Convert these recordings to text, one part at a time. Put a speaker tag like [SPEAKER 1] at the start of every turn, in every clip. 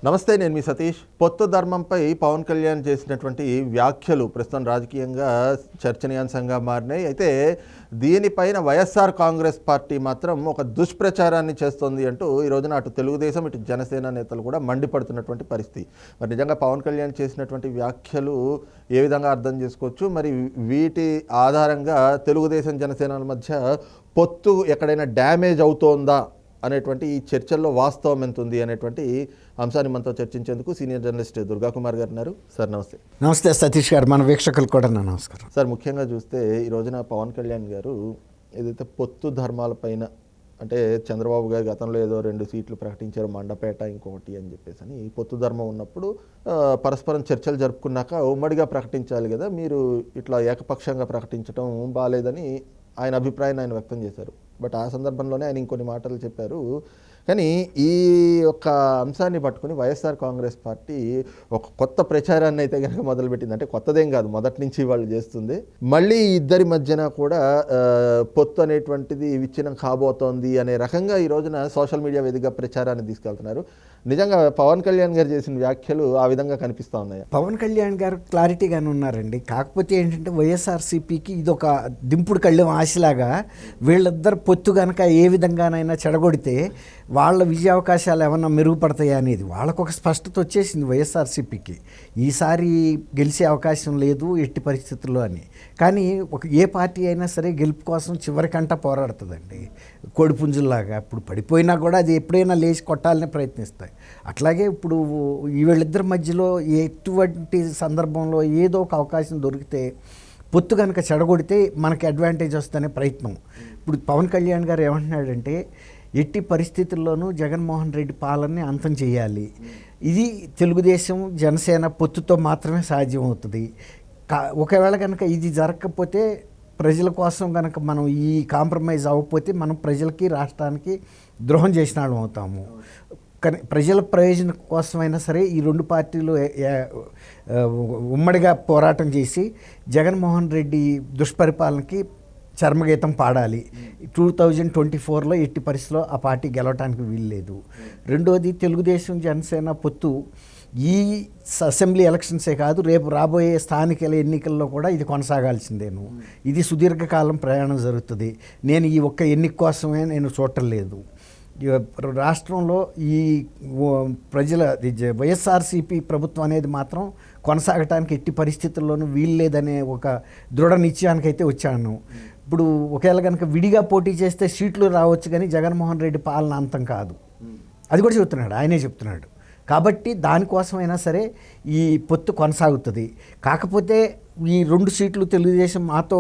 [SPEAKER 1] నమస్తే, నేను మీ సతీష్. పొత్తు ధర్మంపై పవన్ కళ్యాణ్ చేసినటువంటి వ్యాఖ్యలు ప్రస్తుతం రాజకీయంగా చర్చనీయాంశంగా మారినాయి. అయితే దీనిపైన వైఎస్ఆర్ కాంగ్రెస్ పార్టీ మాత్రం ఒక దుష్ప్రచారాన్ని చేస్తోంది అంటూ ఈ రోజున అటు తెలుగుదేశం ఇటు జనసేన నేతలు కూడా మండిపడుతున్నటువంటి పరిస్థితి. మరి నిజంగా పవన్ కళ్యాణ్ చేసినటువంటి వ్యాఖ్యలు ఏ విధంగా అర్థం చేసుకోవచ్చు, మరి వీటి ఆధారంగా తెలుగుదేశం జనసేనల మధ్య పొత్తు ఎక్కడైనా డ్యామేజ్ అవుతోందా అనేటువంటి ఈ చర్చల్లో వాస్తవం ఎంత ఉంది అనేటువంటి అంశాన్ని మనతో చర్చించేందుకు సీనియర్ జర్నలిస్ట్ దుర్గా కుమార్ గారు ఉన్నారు. సార్ నమస్తే.
[SPEAKER 2] నమస్తే సతీష్ గారు, మన వీక్షకులు కూడా నా నమస్కారం.
[SPEAKER 1] సార్, ముఖ్యంగా చూస్తే ఈ రోజున పవన్ కళ్యాణ్ గారు ఏదైతే పొత్తు ధర్మాలపైన, అంటే చంద్రబాబు గారు గతంలో ఏదో 2 సీట్లు ప్రకటించారు, మండపేట ఇంకొకటి అని చెప్పేసి అని, పొత్తు ధర్మం ఉన్నప్పుడు పరస్పరం చర్చలు జరుపుకున్నాక ఉమ్మడిగా ప్రకటించాలి కదా, మీరు ఇట్లా ఏకపక్షంగా ప్రకటించడం బాగాలేదని ఆయన అభిప్రాయాన్ని ఆయన వ్యక్తం చేశారు. బట్ ఆ సందర్భంలోనే ఆయన ఇంకొన్ని మాటలు చెప్పారు. కానీ ఈ యొక్క అంశాన్ని పట్టుకుని వైఎస్ఆర్ కాంగ్రెస్ పార్టీ ఒక కొత్త ప్రచారాన్ని అయితే కనుక మొదలుపెట్టింది. అంటే కొత్తదేం కాదు, మొదటి నుంచి వాళ్ళు చేస్తుంది. మళ్ళీ ఇద్దరి మధ్యన కూడా పొత్తు అనేటువంటిది విచ్ఛిన్నం కాబోతోంది అనే రకంగా ఈ రోజున సోషల్ మీడియా వేదికగా ప్రచారాన్ని తీసుకెళ్తున్నారు. నిజంగా పవన్ కళ్యాణ్ గారు చేసిన వ్యాఖ్యలు ఆ విధంగా కనిపిస్తూ ఉన్నాయి.
[SPEAKER 2] పవన్ కళ్యాణ్ గారు క్లారిటీగానే ఉన్నారండి. కాకపోతే ఏంటంటే వైఎస్ఆర్సీపీకి ఇది ఒక దింపుడు కళ్ళెం ఆశలాగా వీళ్ళిద్దరు పొత్తు కనుక ఏ విధంగానైనా చెడగొడితే వాళ్ళ విజయావకాశాలు ఏమన్నా మెరుగుపడతాయి అనేది వాళ్ళకు ఒక స్పష్టత వచ్చేసింది వైఎస్ఆర్సీపీకి. ఈసారి గెలిచే అవకాశం లేదు ఎట్టి పరిస్థితుల్లో అని. కానీ ఏ పార్టీ అయినా సరే గెలుపు కోసం చివరికంట పోరాడుతుందండి, కోడిపుంజుల్లాగా. ఇప్పుడు పడిపోయినా కూడా అది ఎప్పుడైనా లేచి కొట్టాలని ప్రయత్నిస్తాయి. అట్లాగే ఇప్పుడు వీళ్ళిద్దరి మధ్యలో ఎటువంటి సందర్భంలో ఏదో ఒక అవకాశం దొరికితే, పొత్తు కనుక చెడగొడితే మనకి అడ్వాంటేజ్ వస్తుందనే ప్రయత్నం. ఇప్పుడు పవన్ కళ్యాణ్ గారు ఏమంటున్నాడంటే, ఎట్టి పరిస్థితుల్లోనూ జగన్మోహన్ రెడ్డి పాలనని అంతం చేయాలి, ఇది తెలుగుదేశం జనసేన పొత్తుతో మాత్రమే సాధ్యమవుతుంది. ఒకవేళ కనుక ఇది జరగకపోతే, ప్రజల కోసం కనుక మనం ఈ కాంప్రమైజ్ అవ్వకపోతే మనం ప్రజలకి రాష్ట్రానికి ద్రోహం చేసిన వాళ్ళం అవుతాము. కానీ ప్రజల ప్రయోజనం కోసమైనా సరే ఈ 2 పార్టీలు ఉమ్మడిగా పోరాటం చేసి జగన్మోహన్ రెడ్డి దుష్పరిపాలనకి చర్మగీతం పాడాలి. 2024లో ఎట్టి పరిస్థితిలో ఆ పార్టీ గెలవటానికి వీల్లేదు. రెండోది, తెలుగుదేశం జనసేన పొత్తు ఈ అసెంబ్లీ ఎలక్షన్సే కాదు, రేపు రాబోయే స్థానిక ఎన్నికల్లో కూడా ఇది కొనసాగాల్సిందేను. ఇది సుదీర్ఘకాలం ప్రయాణం జరుగుతుంది. నేను ఈ ఒక్క ఎన్నిక కోసమే నేను చూడటం లేదు. రాష్ట్రంలో ఈ ప్రజల వైఎస్ఆర్సీపీ ప్రభుత్వం అనేది మాత్రం కొనసాగటానికి ఎట్టి పరిస్థితుల్లోనూ వీల్లేదనే ఒక దృఢ నిశ్చయానికైతే వచ్చాను. ఇప్పుడు ఒకవేళ కనుక విడిగా పోటీ చేస్తే సీట్లు రావచ్చు, కానీ జగన్మోహన్ రెడ్డి పాలన అంతం కాదు, అది కూడా చెప్తున్నాడు, ఆయనే చెప్తున్నాడు. కాబట్టి దానికోసమైనా సరే ఈ పొత్తు కొనసాగుతుంది. కాకపోతే ఈ 2 సీట్లు తెలుగుదేశం మాతో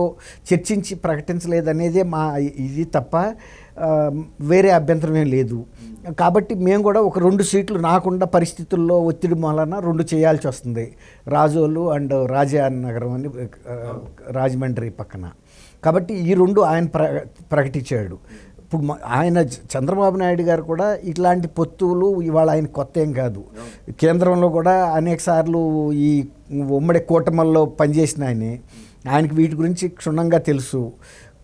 [SPEAKER 2] చర్చించి ప్రకటించలేదనేదే మా ఇది తప్ప వేరే అభ్యంతరం ఏం లేదు. కాబట్టి మేము కూడా ఒక 2 సీట్లు నాకున్న పరిస్థితుల్లో ఒత్తిడి మూలన 2 చేయాల్సి వస్తుంది. రాజోలు అండ్ రాజానగరం అని రాజమండ్రి పక్కన. కాబట్టి ఈ 2 ఆయన ప్రకటించాడు. ఇప్పుడు ఆయన చంద్రబాబు నాయుడు గారు కూడా ఇట్లాంటి పొత్తులు ఇవాళ ఆయన కొత్త ఏం కాదు. కేంద్రంలో కూడా అనేక సార్లు ఈ ఉమ్మడి కూటమల్లో పనిచేసిన ఆయనకి వీటి గురించి క్షుణ్ణంగా తెలుసు.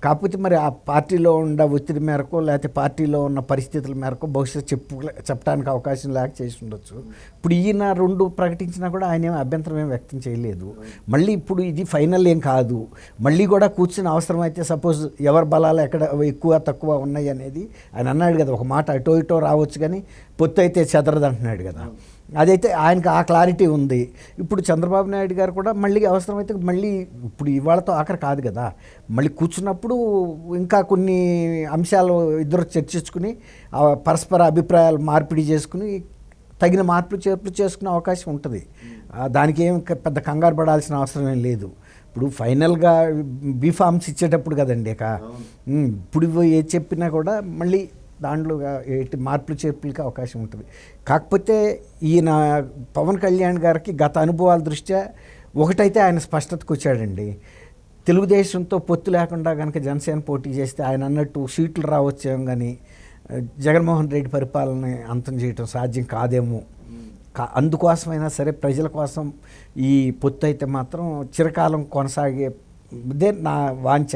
[SPEAKER 2] కాకపోతే మరి ఆ పార్టీలో ఉన్న ఒత్తిడి మేరకు, లేకపోతే పార్టీలో ఉన్న పరిస్థితుల మేరకు బహుశా చెప్పడానికి అవకాశం లేక చేసి ఉండొచ్చు. ఇప్పుడు ఈయన 2 ప్రకటించినా కూడా ఆయన అభ్యంతరం ఏం వ్యక్తం చేయలేదు. మళ్ళీ ఇప్పుడు ఇది ఫైనల్ ఏం కాదు, మళ్ళీ కూడా కూర్చుని అవసరమైతే సపోజ్ ఎవరి బలాలు ఎక్కడ ఎక్కువ తక్కువ ఉన్నాయి అనేది ఆయన అన్నాడు కదా, ఒక మాట అటో ఇటో రావచ్చు కానీ పొత్తు అయితే చెదరదు అంటున్నాడు కదా. అదైతే ఆయనకు ఆ క్లారిటీ ఉంది. ఇప్పుడు చంద్రబాబు నాయుడు గారు కూడా మళ్ళీ అవసరమైతే మళ్ళీ ఇప్పుడు ఇవాళతో ఆఖరి కాదు కదా, మళ్ళీ కూర్చున్నప్పుడు ఇంకా కొన్ని అంశాలు ఇద్దరు చర్చించుకుని పరస్పర అభిప్రాయాలు మార్పిడి చేసుకుని తగిన మార్పులు చేర్పులు చేసుకునే అవకాశం ఉంటుంది. దానికి ఏం పెద్ద కంగారు పడాల్సిన అవసరం ఏం లేదు. ఇప్పుడు ఫైనల్గా బీఫామ్స్ ఇచ్చేటప్పుడు కదండి, ఇప్పుడు ఏది చెప్పినా కూడా మళ్ళీ దాంట్లో మార్పులు చేర్పులకి అవకాశం ఉంటుంది. కాకపోతే ఈయన పవన్ కళ్యాణ్ గారికి గత అనుభవాల దృష్ట్యా ఒకటైతే ఆయన స్పష్టతకు వచ్చాడండి. తెలుగుదేశంతో పొత్తు లేకుండా కనుక జనసేన పోటీ చేస్తే ఆయన అన్నట్టు సీట్లు రావచ్చేమో, కానీ జగన్మోహన్ రెడ్డి పరిపాలన అంతం చేయటం సాధ్యం కాదేమో. అందుకోసమైనా సరే ప్రజల కోసం ఈ పొత్తు అయితే మాత్రం చిరకాలం కొనసాగే ఇదే నా వాంఛ.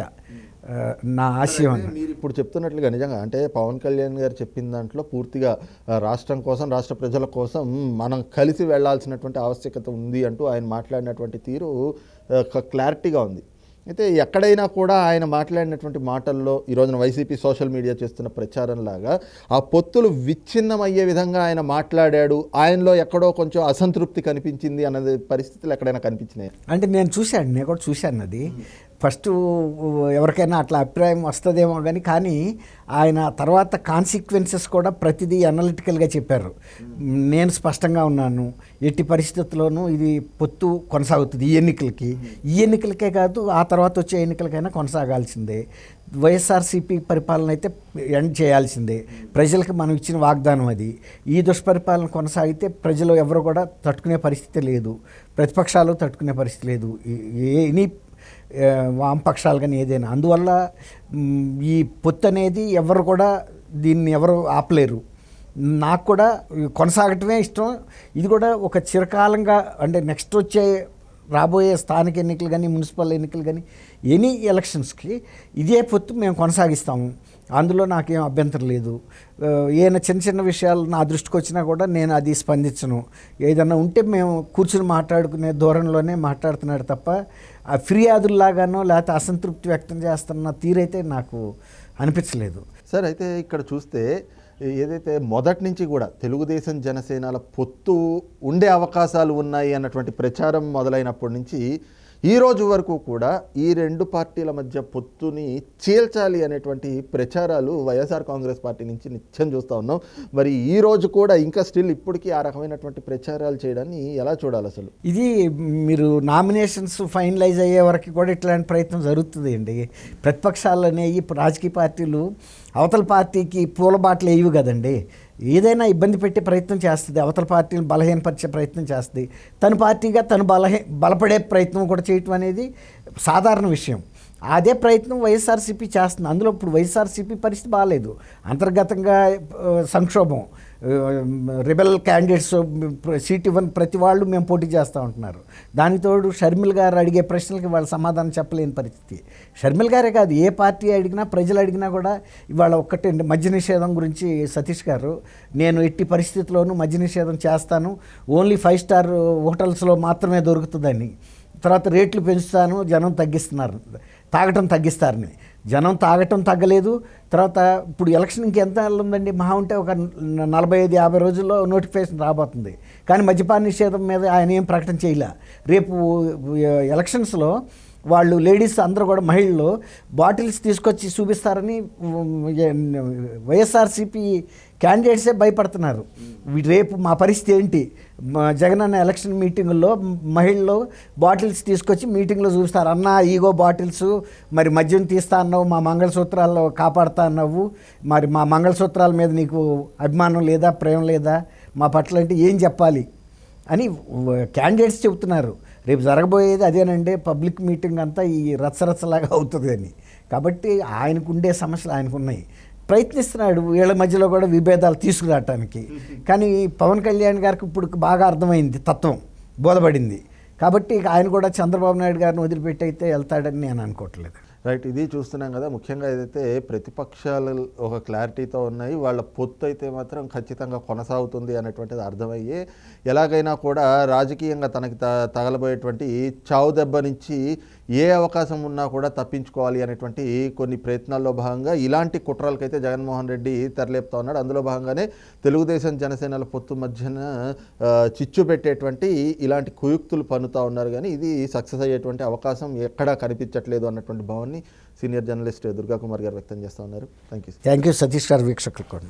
[SPEAKER 2] నా ఆశయం.
[SPEAKER 1] అంటే మీరు ఇప్పుడు చెప్తున్నట్లుగా నిజంగా అంటే పవన్ కళ్యాణ్ గారు చెప్పిన దాంట్లో పూర్తిగా రాష్ట్రం కోసం, రాష్ట్ర ప్రజల కోసం మనం కలిసి వెళ్లాల్సినటువంటి ఆవశ్యకత ఉంది అంటూ ఆయన మాట్లాడినటువంటి తీరు క్లారిటీగా ఉంది. అయితే ఎక్కడైనా కూడా ఆయన మాట్లాడినటువంటి మాటల్లో ఈ రోజున వైసీపీ సోషల్ మీడియా చేస్తున్న ప్రచారంలాగా ఆ పొత్తులు విచ్ఛిన్నమయ్యే విధంగా ఆయన మాట్లాడాడు, ఆయనలో ఎక్కడో కొంచెం అసంతృప్తి కనిపించింది అన్నది పరిస్థితులు ఎక్కడైనా కనిపించినాయి?
[SPEAKER 2] అంటే నేను కూడా చూశాను అది. ఫస్ట్ ఎవరికైనా అట్లా అభిప్రాయం వస్తుందేమో కానీ ఆయన తర్వాత కాన్సిక్వెన్సెస్ కూడా ప్రతిదీ అనలిటికల్గా చెప్పారు. నేను స్పష్టంగా ఉన్నాను, ఎట్టి పరిస్థితుల్లోనూ ఇది పొత్తు కొనసాగుతుంది ఈ ఎన్నికలకే కాదు, ఆ తర్వాత వచ్చే ఎన్నికలకైనా కొనసాగాల్సిందే. వైఎస్ఆర్సీపీ పరిపాలన అయితే ఎండ్ చేయాల్సిందే, ప్రజలకు మనం ఇచ్చిన వాగ్దానం అది. ఈ దుష్పరిపాలన కొనసాగితే ప్రజలు ఎవరు కూడా తట్టుకునే పరిస్థితి లేదు, ప్రతిపక్షాలు తట్టుకునే పరిస్థితి లేదు, ఎనీ వామపక్షాలు కానీ ఏదైనా. అందువల్ల ఈ పొత్తు అనేది ఎవరు కూడా దీన్ని ఎవరు ఆపలేరు. నాకు కూడా కొనసాగటమే ఇష్టం. ఇది కూడా ఒక చిరకాలంగా అంటే నెక్స్ట్ వచ్చే రాబోయే స్థానిక ఎన్నికలు కానీ, మున్సిపల్ ఎన్నికలు కానీ, ఎనీ ఎలక్షన్స్కి ఇదే పొత్తు మేము కొనసాగిస్తాము. అందులో నాకేం అభ్యంతరం లేదు. ఏదైనా చిన్న చిన్న విషయాలు నా దృష్టికి వచ్చినా కూడా నేను అది స్పందించను. ఏదన్నా ఉంటే మేము కూర్చుని మాట్లాడుకునే ధోరణిలోనే మాట్లాడుతున్నాడు తప్ప ఆ ఫిర్యాదుల్లాగానో లేకపోతే అసంతృప్తి వ్యక్తం చేస్తున్న తీరైతే నాకు అనిపించలేదు.
[SPEAKER 1] సార్, అయితే ఇక్కడ చూస్తే ఏదైతే మొదటి నుంచి కూడా తెలుగుదేశం జనసేనల పొత్తు ఉండే అవకాశాలు ఉన్నాయి అన్నటువంటి ప్రచారం మొదలైనప్పటి నుంచి ఈ రోజు వరకు కూడా ఈ రెండు పార్టీల మధ్య పొత్తుని చీల్చాలి అనేటువంటి ప్రచారాలు వైఎస్ఆర్ కాంగ్రెస్ పార్టీ నుంచి నిత్యం చూస్తూ ఉన్నాం. మరి ఈ రోజు కూడా ఇంకా స్టిల్ ఇప్పటికీ ఆ రకమైనటువంటి ప్రచారాలు చేయడాన్ని ఎలా చూడాలి అసలు?
[SPEAKER 2] ఇది మీరు నామినేషన్స్ ఫైనలైజ్ అయ్యే వరకు కూడా ఇట్లాంటి ప్రయత్నం జరుగుతుంది అండి. ప్రతిపక్షాలు అనేవి రాజకీయ పార్టీలు అవతల పార్టీకి పూల బాటలు వేయవు కదండి. ఏదైనా ఇబ్బంది పెట్టే ప్రయత్నం చేస్తుంది, అవతల పార్టీని బలహీనపరిచే ప్రయత్నం చేస్తుంది. తన పార్టీగా తను బలపడే ప్రయత్నం కూడా చేయటం అనేది సాధారణ విషయం. అదే ప్రయత్నం వైఎస్ఆర్సీపీ చేస్తుంది. అందులో ఇప్పుడు వైఎస్ఆర్సీపీ పరిస్థితి బాగాలేదు, అంతర్గతంగా సంక్షోభం, రెబెల్ క్యాండిడేట్స్ సీట్ ఇవ్వని ప్రతి వాళ్ళు మేము పోటీ చేస్తూ ఉంటున్నారు. దానితోడు షర్మిల్ గారు అడిగే ప్రశ్నలకి వాళ్ళు సమాధానం చెప్పలేని పరిస్థితి. షర్మిల్ గారే కాదు, ఏ పార్టీ అడిగినా, ప్రజలు అడిగినా కూడా ఇవాళ ఒక్కటే మద్య నిషేధం గురించి సతీష్ గారు, నేను ఎట్టి పరిస్థితుల్లోనూ మద్య నిషేధం చేస్తాను, ఓన్లీ 5 స్టార్ హోటల్స్లో మాత్రమే దొరుకుతుందని, తర్వాత రేట్లు పెంచుతాను, జనం తాగటం తగ్గిస్తారని. జనం తాగటం తగ్గలేదు. తర్వాత ఇప్పుడు ఎలక్షన్ ఇంకెంత ఉందండి, మహా ఉంటే ఒక 45-50 రోజుల్లో నోటిఫికేషన్ రాబోతుంది. కానీ మద్యపాన నిషేధం మీద ఆయన ఏం ప్రకటన చేయలే. రేపు ఎలక్షన్స్లో వాళ్ళు లేడీస్ అందరూ కూడా, మహిళలు బాటిల్స్ తీసుకొచ్చి చూపిస్తారని వైఎస్ఆర్సీపీ క్యాండిడేట్సే భయపడుతున్నారు. రేపు మా పరిస్థితి ఏంటి, జగనన్న ఎలక్షన్ మీటింగుల్లో మహిళలు బాటిల్స్ తీసుకొచ్చి మీటింగ్లో చూపిస్తారు. అన్న ఈగో బాటిల్స్, మరి మద్యం తీస్తా అన్నావు, మా మంగళసూత్రాల్లో కాపాడుతా అన్నావు, మరి మా మంగళసూత్రాల మీద నీకు అభిమానం లేదా, ప్రేమ లేదా, మా పట్ల అంటే ఏం చెప్పాలి అని క్యాండిడేట్స్ చెబుతున్నారు. రేపు జరగబోయేది అదేనండి, పబ్లిక్ మీటింగ్ అంతా ఈ రచ్చరచ్చలాగా అవుతుంది అని. కాబట్టి ఆయనకుండే సమస్యలు ఆయనకున్నాయి, ప్రయత్నిస్తున్నాడు వీళ్ళ మధ్యలో కూడా విభేదాలు తీసుకురావటానికి. కానీ పవన్ కళ్యాణ్ గారికి ఇప్పుడు బాగా అర్థమైంది, తత్వం బోధపడింది. కాబట్టి ఆయన కూడా చంద్రబాబు నాయుడు గారిని వదిలిపెట్టి అయితే వెళ్తాడని నేను అనుకోవట్లేదు.
[SPEAKER 1] రైట్, ఇది చూస్తున్నాం కదా. ముఖ్యంగా ఏదైతే ప్రతిపక్షాలు ఒక క్లారిటీతో ఉన్నాయి, వాళ్ళ పొత్తు అయితే మాత్రం ఖచ్చితంగా కొనసాగుతుంది అనేటువంటిది అర్థమయ్యే, ఎలాగైనా కూడా రాజకీయంగా తనకి తగలబోయేటువంటి చావు దెబ్బ నుంచి ఏ అవకాశం ఉన్నా కూడా తప్పించుకోవాలి అనేటువంటి కొన్ని ప్రయత్నాల్లో భాగంగా ఇలాంటి కుట్రలకైతే జగన్మోహన్ రెడ్డి తెరలేపుతా ఉన్నాడు. అందులో భాగంగానే తెలుగుదేశం జనసేనల పొత్తు మధ్యన చిచ్చు పెట్టేటువంటి ఇలాంటి కుయుక్తులు పన్నుతూ ఉన్నారు. కానీ ఇది సక్సెస్ అయ్యేటువంటి అవకాశం ఎక్కడా కనిపించట్లేదు అన్నటువంటి భావాన్ని సీనియర్ జర్నలిస్ట్ దుర్గా కుమార్ గారు వ్యక్తం చేస్తూ ఉన్నారు. థ్యాంక్ యూ
[SPEAKER 2] సతీష్ గారు. వీక్షకులు కూడా